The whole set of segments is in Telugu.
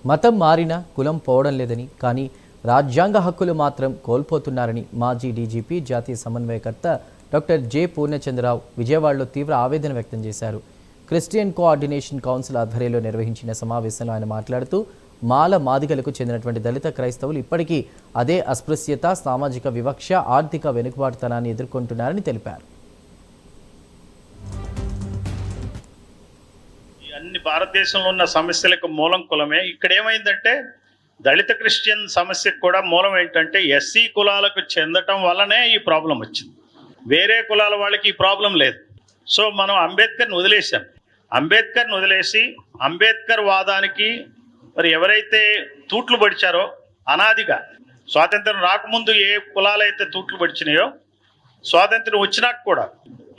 మతం మారినా కులం పోవడం లేదని, కానీ రాజ్యాంగ హక్కులు మాత్రం కోల్పోతున్నారని మాజీ డీజీపీ జాతీయ సమన్వయకర్త డాక్టర్ జె పూర్ణచంద్రరావు విజయవాడలో తీవ్ర ఆవేదన వ్యక్తం చేశారు. క్రిస్టియన్ కోఆర్డినేషన్ కౌన్సిల్ ఆధ్వర్యంలో నిర్వహించిన సమావేశంలో ఆయన మాట్లాడుతూ మాల మాదిగలకు చెందినటువంటి దళిత క్రైస్తవులు ఇప్పటికీ అదే అస్పృశ్యత, సామాజిక వివక్ష, ఆర్థిక వెనుకబాటుతనాన్ని ఎదుర్కొంటున్నారని తెలిపారు. అన్ని భారతదేశంలో ఉన్న సమస్యలకు మూలం కులమే. ఇక్కడ ఏమైందంటే దళిత క్రిస్టియన్ సమస్యకు కూడా మూలం ఏంటంటే ఎస్సీ కులాలకు చెందటం వల్లనే ఈ ప్రాబ్లం వచ్చింది. వేరే కులాల వాళ్ళకి ఈ ప్రాబ్లం లేదు. సో మనం అంబేద్కర్ని వదిలేసాం. అంబేద్కర్ని వదిలేసి అంబేద్కర్ వాదానికి మరి ఎవరైతే తూట్లు పడిచారో అనాదిగా స్వాతంత్రం రాకముందు ఏ కులాలైతే తూట్లు పడిచినాయో స్వాతంత్రం వచ్చినాక కూడా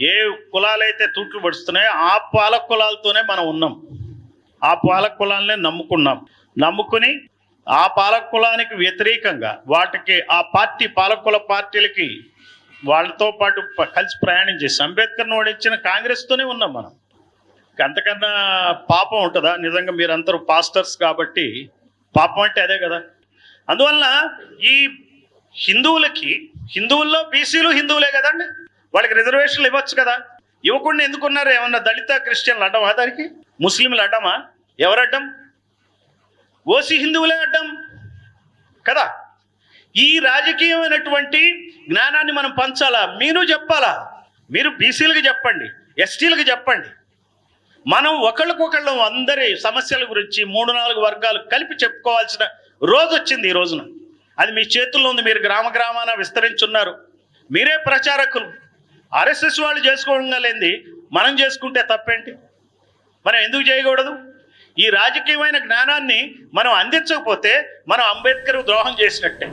ఏ కులాలైతే తూట్లు పడుస్తున్నాయో ఆ పాలక కులాలతోనే మనం ఉన్నాం. ఆ పాలక కులాలనే నమ్ముకుని ఆ పాలక కులానికి వ్యతిరేకంగా వాటికి ఆ పార్టీ పాలక కుల పార్టీలకి వాళ్ళతో పాటు కలిసి ప్రయాణం చేసి అంబేద్కర్ని ఓడించిన కాంగ్రెస్తోనే ఉన్నాం మనం. అంతకన్నా పాపం ఉంటుందా? నిజంగా మీరందరూ పాస్టర్స్ కాబట్టి పాపం అంటే అదే కదా. అందువలన ఈ హిందువుల్లో బీసీలు హిందువులే కదండి, వాళ్ళకి రిజర్వేషన్లు ఇవ్వచ్చు కదా. ఇవ్వకుండా ఎందుకున్నారు? ఏమన్నా దళిత క్రిస్టియన్లు అడ్డమా? దానికి ముస్లింలు అడ్డమా? ఎవరడ్డం? ఓసీ హిందువులే అడ్డం కదా. ఈ రాజకీయమైనటువంటి జ్ఞానాన్ని మనం పంచాలా? మీరు చెప్పాలా? మీరు బీసీలకు చెప్పండి, ఎస్టీలకు చెప్పండి. మనం ఒకళ్ళకొకళ్ళు అందరి సమస్యల గురించి 3-4 వర్గాలు కలిపి చెప్పుకోవాల్సిన రోజు వచ్చింది ఈ రోజున. అది మీ చేతుల్లో ఉంది. మీరు గ్రామాన విస్తరించున్నారు. మీరే ప్రచారకులు. ఆర్ఎస్ఎస్ వాళ్ళు చేసుకోవడం లేనిది మనం చేసుకుంటే తప్పేంటి? మనం ఎందుకు చేయకూడదు? ఈ రాజకీయమైన జ్ఞానాన్ని మనం అందించకపోతే మనం అంబేద్కర్ ద్రోహం చేసినట్టే.